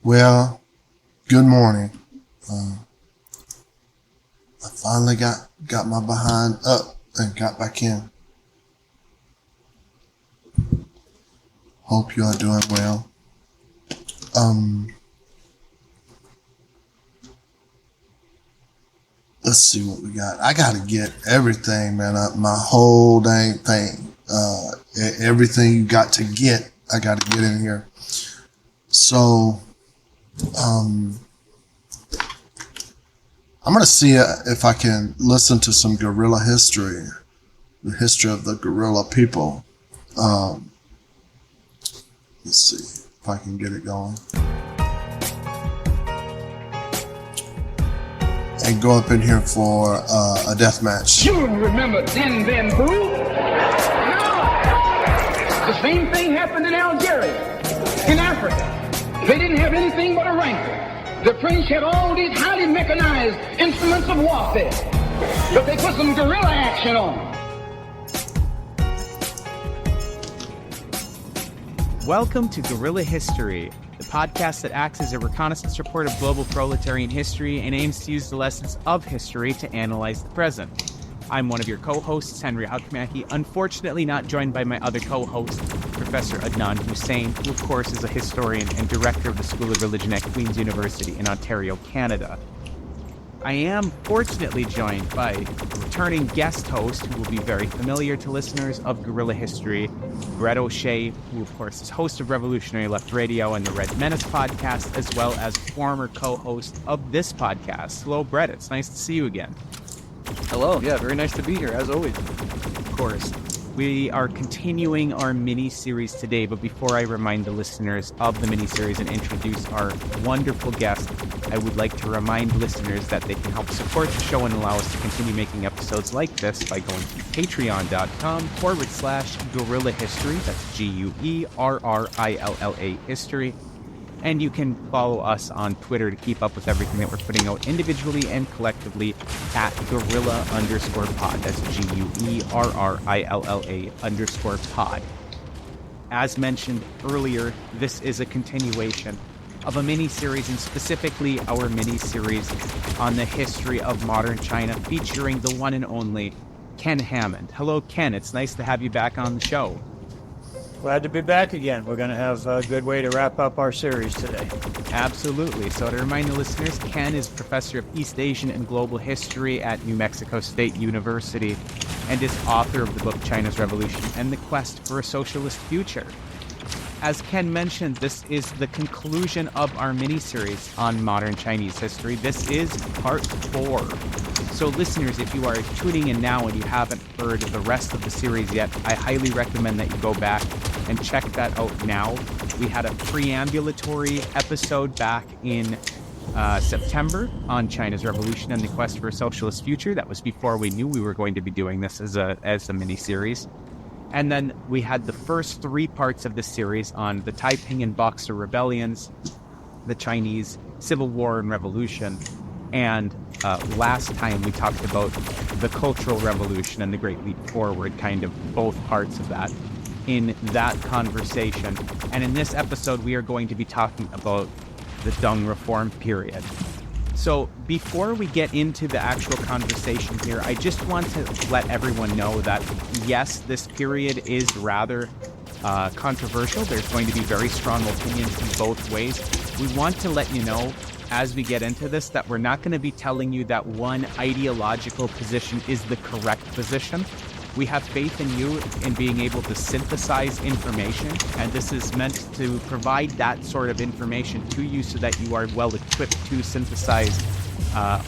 Well, good morning. I finally got my behind up and got back in. Hope you are doing well. Let's see what we got. I got to get everything, man. My whole dang thing. Everything you got to get, I got to get in here. So, I'm going to see if I can listen to some guerrilla history, the history of the guerrilla people. Let's see if I can get it going. And go up in here for a death match. You remember Dien Bien Phu? No. The same thing happened in Algeria, in Africa. They didn't have anything but a rifle. The French had all these highly mechanized instruments of warfare, but they put some guerrilla action on. Welcome to Guerrilla History, the podcast that acts as a reconnaissance report of global proletarian history and aims to use the lessons of history to analyze the present. I'm one of your co-hosts, Henry Alkamaki, unfortunately not joined by my other co-host, Professor Adnan Hussain, who of course is a historian and director of the School of Religion at Queen's University in Ontario, Canada. I am fortunately joined by a returning guest host who will be very familiar to listeners of Guerrilla History, Brett O'Shea, who of course is host of Revolutionary Left Radio and the Red Menace podcast, as well as former co-host of this podcast. Hello, Brett. It's nice to see you again. Hello. Yeah, very nice to be here, as always. Of course. We are continuing our mini-series today, but before I remind the listeners of the mini-series and introduce our wonderful guest, I would like to remind listeners that they can help support the show and allow us to continue making episodes like this by going to patreon.com/Guerrilla History. That's GUERRILLA History. And you can follow us on Twitter to keep up with everything that we're putting out individually and collectively at Guerrilla_pod. That's GUERRILLA_pod. As mentioned earlier, this is a continuation of a mini-series, and specifically our mini-series on the history of modern China, featuring the one and only Ken Hammond. Hello, Ken. It's nice to have you back on the show. Glad to be back again. We're going to have a good way to wrap up our series today. Absolutely. So to remind the listeners, Ken is professor of East Asian and Global History at New Mexico State University and is author of the book China's Revolution and the Quest for a Socialist Future. As Ken mentioned, this is the conclusion of our mini-series on modern Chinese history. This is part 4. So listeners, if you are tuning in now and you haven't heard the rest of the series yet, I highly recommend that you go back and check that out now. We had a preambulatory episode back in September on China's Revolution and the Quest for a Socialist Future. That was before we knew we were going to be doing this as a mini-series. And then we had the first 3 parts of the series on the Taiping and Boxer rebellions, the Chinese Civil War and Revolution, and last time we talked about the Cultural Revolution and the Great Leap Forward, kind of both parts of that in that conversation. And in this episode, we are going to be talking about the Deng Reform period. So before we get into the actual conversation here, I just want to let everyone know that, yes, this period is rather controversial. There's going to be very strong opinions in both ways. We want to let you know, as we get into this, that we're not going to be telling you that one ideological position is the correct position. We have faith in you in being able to synthesize information, and this is meant to provide that sort of information to you so that you are well equipped to synthesize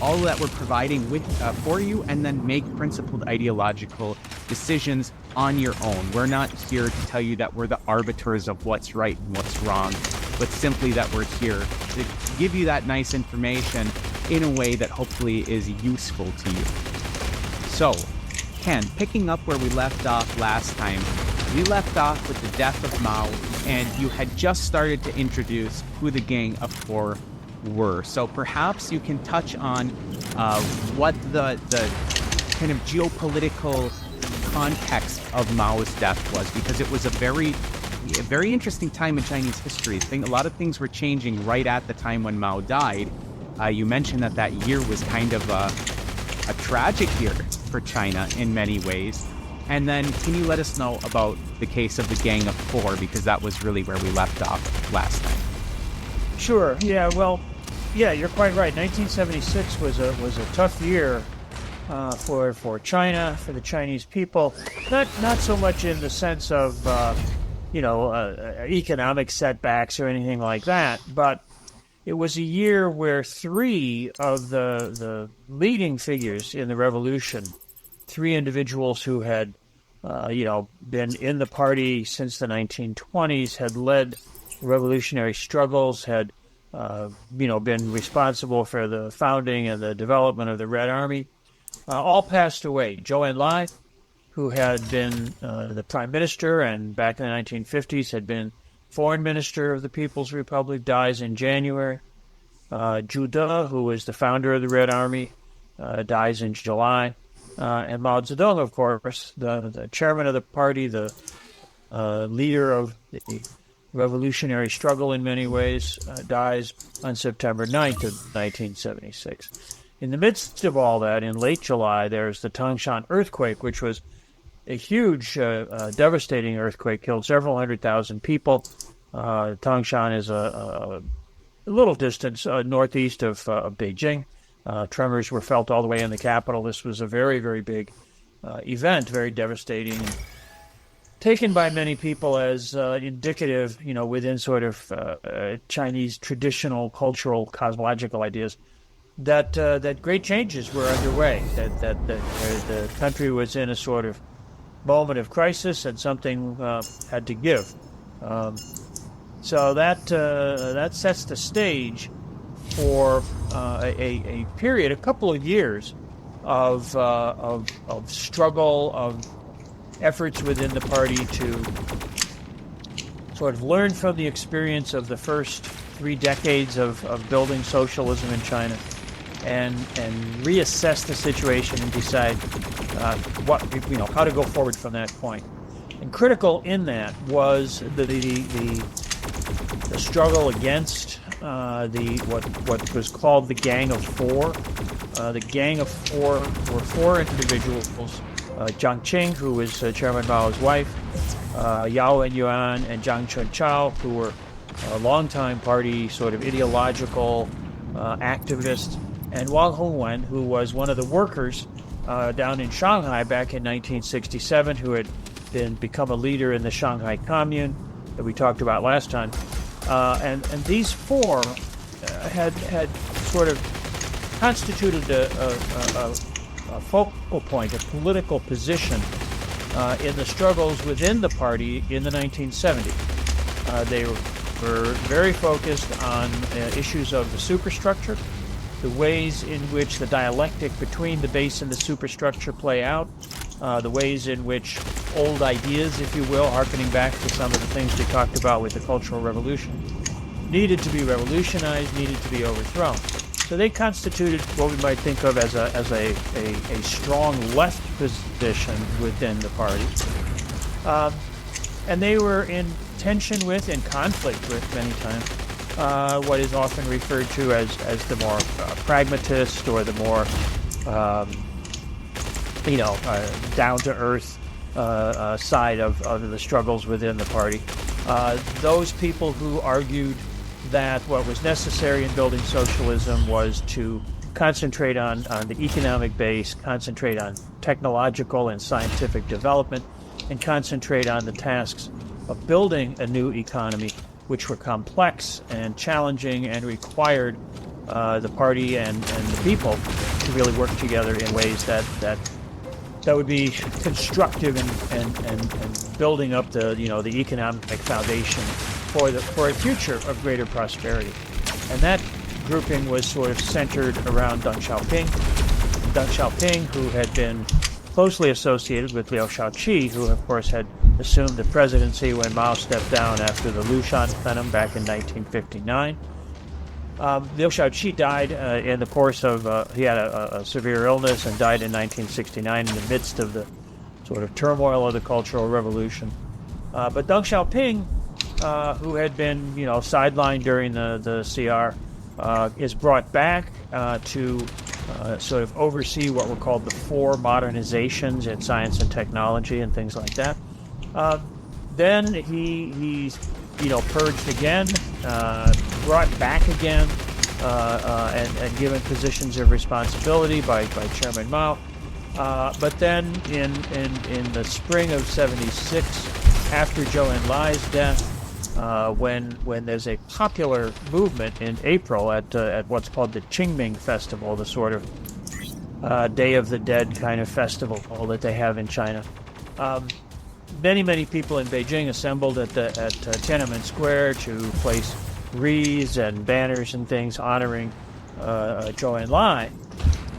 all that we're providing with for you, and then make principled ideological decisions on your own. We're not here to tell you that we're the arbiters of what's right and what's wrong, but simply that we're here to give you that nice information in a way that hopefully is useful to you. So, Ken, picking up where we left off last time, we left off with the death of Mao, and you had just started to introduce who the Gang of Four were. So perhaps you can touch on what the kind of geopolitical context of Mao's death was, because it was a very a very interesting time in Chinese history. A lot of things were changing right at the time when Mao died. You mentioned that year was kind of a tragic year for China in many ways. And then can you let us know about the case of the Gang of Four, because that was really where we left off last time. Sure. Yeah. Well, yeah, you're quite right. 1976 was a tough year for China, for the Chinese people. Not so much in the sense of economic setbacks or anything like that, but it was a year where three of the leading figures in the revolution, three individuals who had been in the party since the 1920s, had led revolutionary struggles, had been responsible for the founding and the development of the Red Army, all passed away. Zhou Enlai, who had been the prime minister and back in the 1950s had been foreign minister of the People's Republic, dies in January. Zhu De, who was the founder of the Red Army, dies in July. And Mao Zedong, of course, the chairman of the party, the leader of the revolutionary struggle in many ways, dies on September 9th of 1976. In the midst of all that, in late July, there's the Tangshan earthquake, which was a huge, devastating earthquake, killed several 100,000 people. Tangshan is a little distance northeast of Beijing. Tremors were felt all the way in the capital. This was a very, very big event, very devastating, taken by many people as indicative, within sort of Chinese traditional cultural cosmological ideas, that great changes were underway, that the country was in a sort of moment of crisis and something had to give. So that sets the stage for a period, a couple of years of struggle, of efforts within the party to sort of learn from the experience of the first 3 decades of building socialism in China, and reassess the situation and decide how to go forward from that point. And critical in that was the struggle against what was called the Gang of Four. The Gang of Four were 4 individuals: Jiang Qing, who was Chairman Mao's wife, Yao Wenyuan, and Zhang Chunqiao, who were longtime party sort of ideological activists, and Wang Hongwen, who was one of the workers down in Shanghai back in 1967, who had become a leader in the Shanghai Commune that we talked about last time. And these 4 had sort of constituted a focal point, a political position in the struggles within the party in the 1970s. They were very focused on issues of the superstructure, the ways in which the dialectic between the base and the superstructure play out, the ways in which old ideas, if you will, harkening back to some of the things we talked about with the Cultural Revolution, needed to be revolutionized, needed to be overthrown. So they constituted what we might think of as a strong left position within the party. And they were in tension with, in conflict with, many times, what is often referred to as the more pragmatist or the more, down-to-earth side of the struggles within the party. Those people who argued that what was necessary in building socialism was to concentrate on the economic base, concentrate on technological and scientific development, and concentrate on the tasks of building a new economy, which were complex and challenging and required the party and the people to really work together in ways that would be constructive and building up the economic foundation for a future of greater prosperity. And that grouping was sort of centered around Deng Xiaoping. Deng Xiaoping, who had been closely associated with Liu Shaoqi, who of course had assumed the presidency when Mao stepped down after the Lushan plenum back in 1959. Liu Shaoqi died in the course of, he had a severe illness and died in 1969 in the midst of the sort of turmoil of the Cultural Revolution. But Deng Xiaoping who had been, sidelined during the CR, is brought back to sort of oversee what were called the 4 modernizations in science and technology and things like that. Then he's purged again, brought back again, and given positions of responsibility by Chairman Mao. But then in the spring of '76, after Zhou Enlai's death, when there's a popular movement in April at what's called the Qingming Festival, the sort of Day of the Dead kind of festival that they have in China. Many people in Beijing assembled at Tiananmen Square to place wreaths and banners and things honoring Zhou Enlai.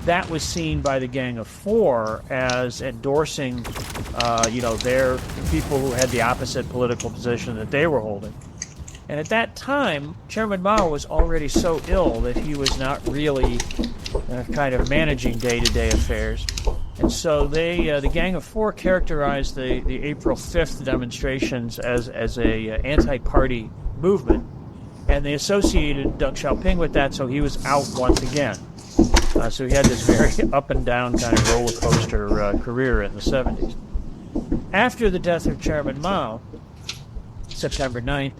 That was seen by the Gang of Four as endorsing, their people who had the opposite political position that they were holding. And at that time, Chairman Mao was already so ill that he was not really kind of managing day-to-day affairs. And so the Gang of Four characterized the April 5th demonstrations as a anti-party movement, and they associated Deng Xiaoping with that, so he was out once again. So he had this very up and down kind of roller coaster career in the 70s. After the death of Chairman Mao, September 9th,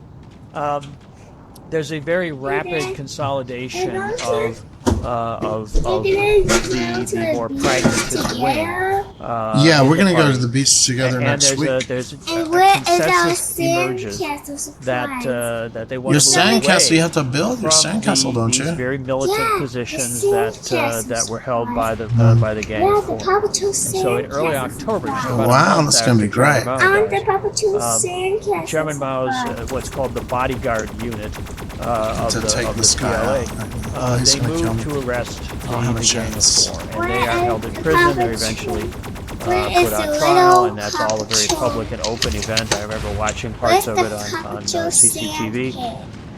there's a very rapid consolidation of the more pragmatist wing. We're going to go to the beach together next week. There's a consensus emerges that they want your to move sandcastle, away you have to build your from sandcastle, don't these you? very militant positions that were held by the Gang of Four. And so in early October, just about Wow, a month that's gonna be after Chairman great. Mao died, Chairman Mao's what's called the bodyguard unit of To the take this guy PLA. out. He's They gonna kill moved me. to arrest I don't have a the Gang of chance. Four, and they are held in prison. They're eventually put is on the trial, little and that's all a very Paw public and open event. I remember watching parts of it on CCTV.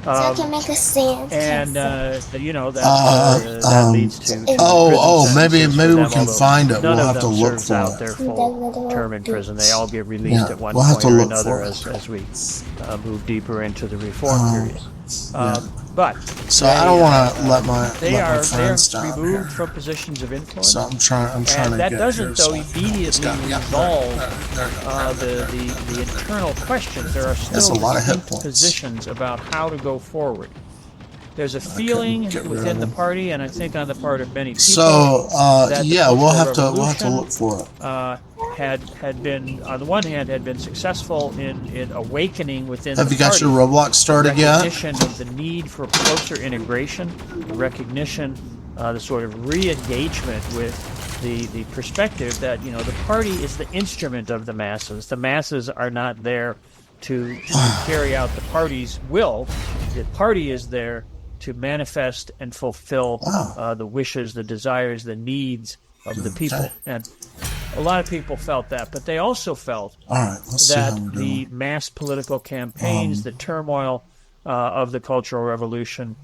So I can make a sand And castle. that leads to prison maybe sentences maybe for we them, can although find it. none We'll of have to them look serves for out it. their full term in prison. They all get released Yeah, at one we'll have point to or look another for it. as we move deeper into the reform period. But So I don't want to let my they are friends down here. removed from positions of influence. So I'm trying And to that get doesn't, here, though, so- immediately resolve the internal questions. There are That's still a lot of hit distinct points. positions about how to go forward. There's a feeling get rid within of the them. party, and I think on the part of many people, So that the we'll Cultural have to Revolution, look for it. had been, on the one hand, had been successful in awakening within Have the you got party your Roblox started yet? recognition of the need for closer integration, the recognition, the sort of re-engagement with the perspective that the party is the instrument of the masses. The masses are not there to carry out the party's will. The party is there to manifest and fulfill the wishes, the desires, the needs of the people. Okay. And a lot of people felt that, but they also felt All right, let's see how that we're the doing. mass political campaigns, the turmoil of the Cultural Revolution,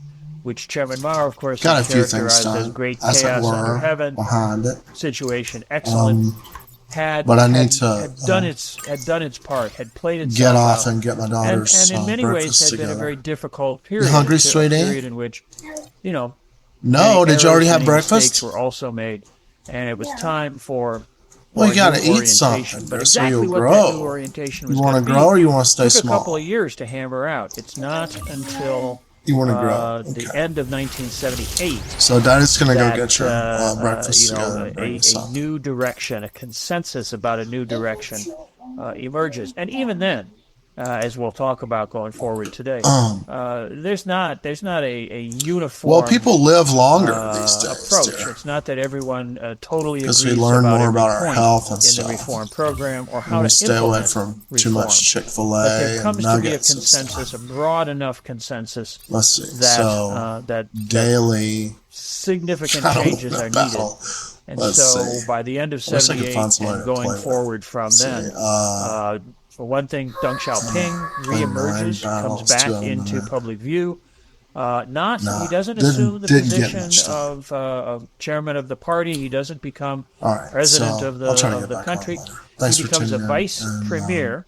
which Chairman Mao, of course, Got a has few things characterized as done, great as it chaos under were, heaven, behind it. situation excellent, but I need to, done its part, had played itself Get off out, and get my and daughter's in many ways breakfast had been a together. very difficult period. hungry, a sweetie? period in which, No, many did you already errors, have many breakfast? mistakes were also made, and it was time for. Well, you for gotta new eat orientation. something, But so exactly you'll what grow. that new orientation was You want to gonna grow be or you want to stay took a couple small? of years to hammer out. It's not until You want to grow. the Okay. end of 1978 So Daddy's gonna go that get your breakfast together and bring us a up. new direction, a consensus about a new direction emerges. And even then, as we'll talk about going forward today, there's not a uniform. Well, people live longer these days. approach. dear. It's not that everyone totally agrees Because we learn about more every about our point health and in stuff. the reform program or how We to stay away implement from too reform. much Chick-fil-A But there and comes to be a nuggets and stuff. consensus, a broad enough consensus Let's see. that So that daily significant battle- changes are needed. battle. And Let's so see. by the end of I wish I could 78 find somebody and to play going with. forward from then, for one thing, Deng Xiaoping reemerges, battles, comes back 2 of them into there. public view. He doesn't didn't- assume the didn't get position mixed up. of chairman of the party. He doesn't become All right, president so of I'll try to the get back country. on there. Thanks He for becomes a tuning in, vice and, premier.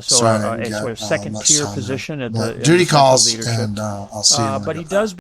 Sorry I a didn't sort get, of second much tier time position there. at But the Judy central calls, leadership. and I'll see you. But he does